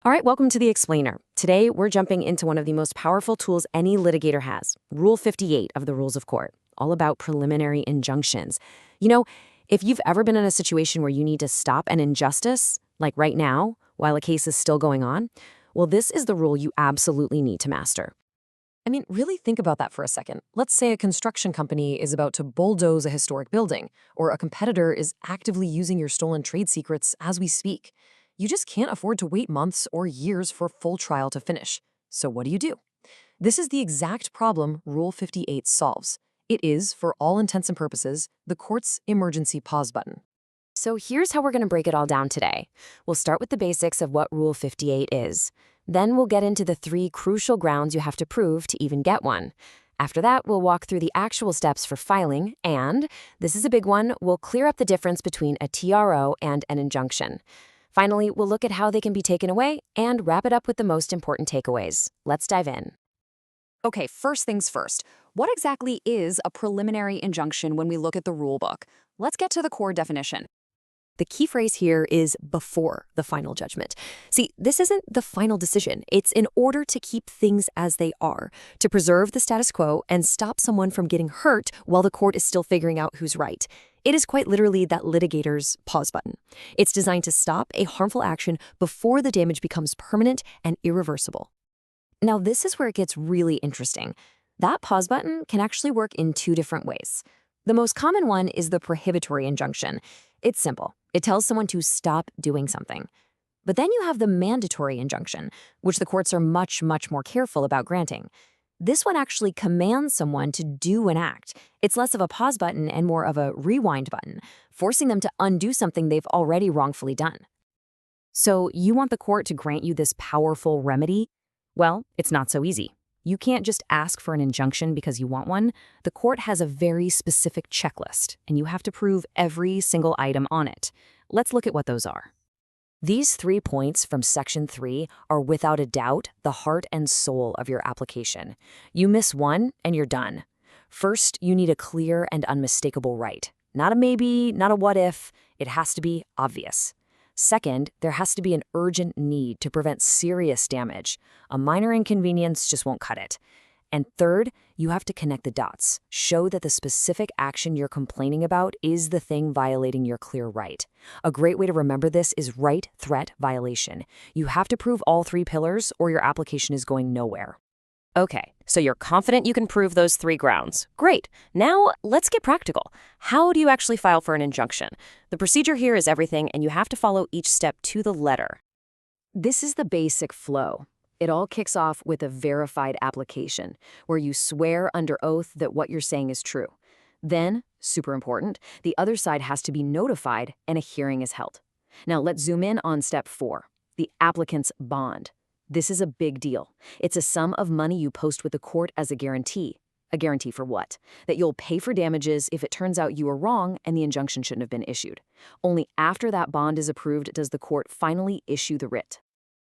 All right, welcome to The Explainer. Today, we're jumping into one of the most powerful tools any litigator has, Rule 58 of the Rules of Court, all about preliminary injunctions. You know, if you've ever been in a situation where you need to stop an injustice, like right now, while a case is still going on, well, this is the rule you absolutely need to master. I mean, really think about that for a second. Let's say a construction company is about to bulldoze a historic building, or a competitor is actively using your stolen trade secrets as we speak. You just can't afford to wait months or years for a full trial to finish. So what do? This is the exact problem Rule 58 solves. It is, for all intents and purposes, the court's emergency pause button. So here's how we're going to break it all down today. We'll start with the basics of what Rule 58 is. Then we'll get into the 3 crucial grounds you have to prove to even get one. After that, we'll walk through the actual steps for filing, and, this is a big one, we'll clear up the difference between a TRO and an injunction. Finally, we'll look at how they can be taken away and wrap it up with the most important takeaways. Let's dive in. Okay, first things first. What exactly is a preliminary injunction when we look at the rulebook? Let's get to the core definition. The key phrase here is before the final judgment. See, this isn't the final decision. It's in order to keep things as they are, to preserve the status quo and stop someone from getting hurt while the court is still figuring out who's right. It is quite literally that litigator's pause button. It's designed to stop a harmful action before the damage becomes permanent and irreversible. Now, this is where it gets really interesting. That pause button can actually work in 2 different ways. The most common one is the prohibitory injunction. It's simple. It tells someone to stop doing something. But then you have the mandatory injunction, which the courts are much more careful about granting. This one actually commands someone to do an act. It's less of a pause button and more of a rewind button, forcing them to undo something they've already wrongfully done. So you want the court to grant you this powerful remedy? Well, it's not so easy. You can't just ask for an injunction because you want one. The court has a very specific checklist, and you have to prove every single item on it. Let's look at what those are. These 3 points from Section 3 are without a doubt the heart and soul of your application. You miss one, and you're done. First, you need a clear and unmistakable right. Not a maybe, not a what if. It has to be obvious. Second, there has to be an urgent need to prevent serious damage. A minor inconvenience just won't cut it. And third, you have to connect the dots. Show that the specific action you're complaining about is the thing violating your clear right. A great way to remember this is right, threat, violation. You have to prove all 3 pillars or your application is going nowhere. Okay, so you're confident you can prove those 3 grounds. Great. Now, let's get practical. How do you actually file for an injunction? The procedure here is everything, and you have to follow each step to the letter. This is the basic flow. It all kicks off with a verified application, where you swear under oath that what you're saying is true. Then, super important, the other side has to be notified and a hearing is held. Now, let's zoom in on step 4, the applicant's bond. This is a big deal. It's a sum of money you post with the court as a guarantee. A guarantee for what? That you'll pay for damages if it turns out you were wrong and the injunction shouldn't have been issued. Only after that bond is approved does the court finally issue the writ.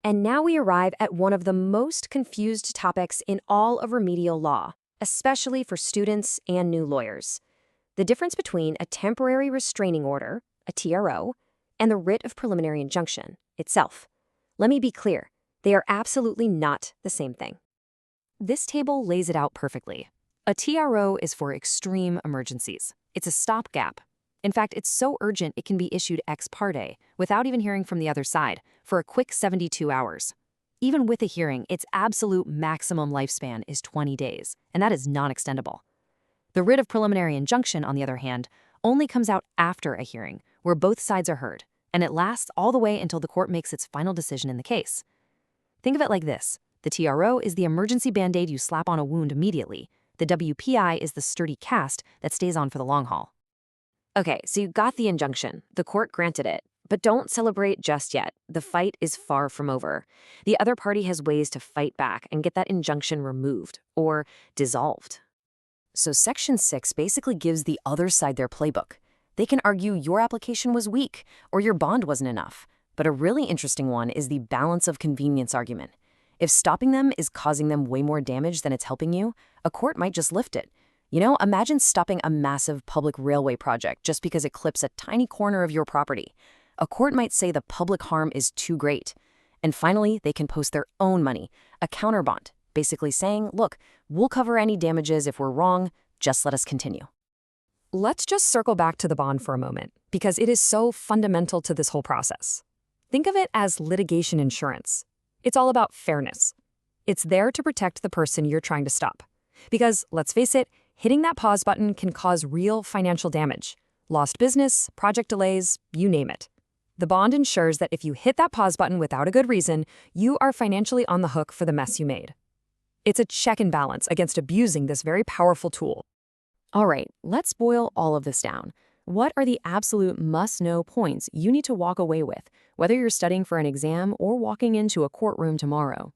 And now we arrive at one of the most confused topics in all of remedial law, especially for students and new lawyers. The difference between a temporary restraining order, a TRO, and the writ of preliminary injunction itself. Let me be clear. They are absolutely not the same thing. This table lays it out perfectly. A TRO is for extreme emergencies. It's a stopgap. In fact, it's so urgent it can be issued ex parte, without even hearing from the other side, for a quick 72 hours. Even with a hearing, its absolute maximum lifespan is 20 days, and that is non-extendable. The writ of preliminary injunction, on the other hand, only comes out after a hearing, where both sides are heard, and it lasts all the way until the court makes its final decision in the case. Think of it like this. The TRO is the emergency Band-Aid you slap on a wound immediately. The WPI is the sturdy cast that stays on for the long haul. Okay, so you got the injunction. The court granted it. But don't celebrate just yet. The fight is far from over. The other party has ways to fight back and get that injunction removed or dissolved. So Section 6 basically gives the other side their playbook. They can argue your application was weak or your bond wasn't enough. But a really interesting one is the balance of convenience argument. If stopping them is causing them way more damage than it's helping you, a court might just lift it. You know, imagine stopping a massive public railway project just because it clips a tiny corner of your property. A court might say the public harm is too great. And finally, they can post their own money, a counterbond, basically saying, look, we'll cover any damages if we're wrong, just let us continue. Let's just circle back to the bond for a moment, because it is so fundamental to this whole process. Think of it as litigation insurance. It's all about fairness. It's there to protect the person you're trying to stop. Because, let's face it, hitting that pause button can cause real financial damage. Lost business, project delays, you name it. The bond ensures that if you hit that pause button without a good reason, you are financially on the hook for the mess you made. It's a check and balance against abusing this very powerful tool. All right, let's boil all of this down. What are the absolute must-know points you need to walk away with, whether you're studying for an exam or walking into a courtroom tomorrow?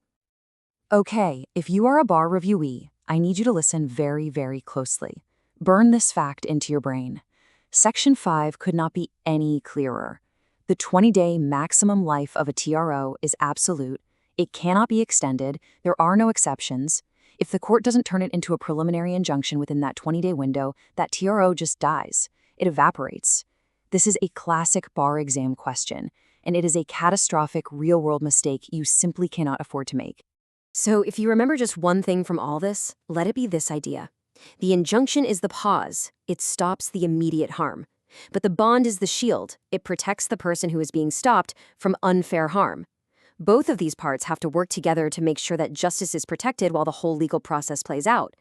Okay, if you are a bar reviewee, I need you to listen very, very closely. Burn this fact into your brain. Section 5 could not be any clearer. The 20-day maximum life of a TRO is absolute. It cannot be extended. There are no exceptions. If the court doesn't turn it into a preliminary injunction within that 20-day window, that TRO just dies. It evaporates. This is a classic bar exam question, and it is a catastrophic real-world mistake you simply cannot afford to make. So if you remember just one thing from all this, let it be this idea. The injunction is the pause. It stops the immediate harm. But the bond is the shield. It protects the person who is being stopped from unfair harm. Both of these parts have to work together to make sure that justice is protected while the whole legal process plays out.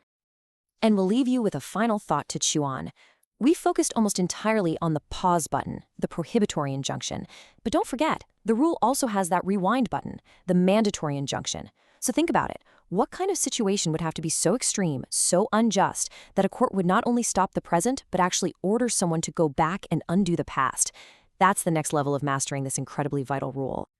And we'll leave you with a final thought to chew on. We focused almost entirely on the pause button, the prohibitory injunction. But don't forget, the rule also has that rewind button, the mandatory injunction. So think about it. What kind of situation would have to be so extreme, so unjust, that a court would not only stop the present, but actually order someone to go back and undo the past? That's the next level of mastering this incredibly vital rule.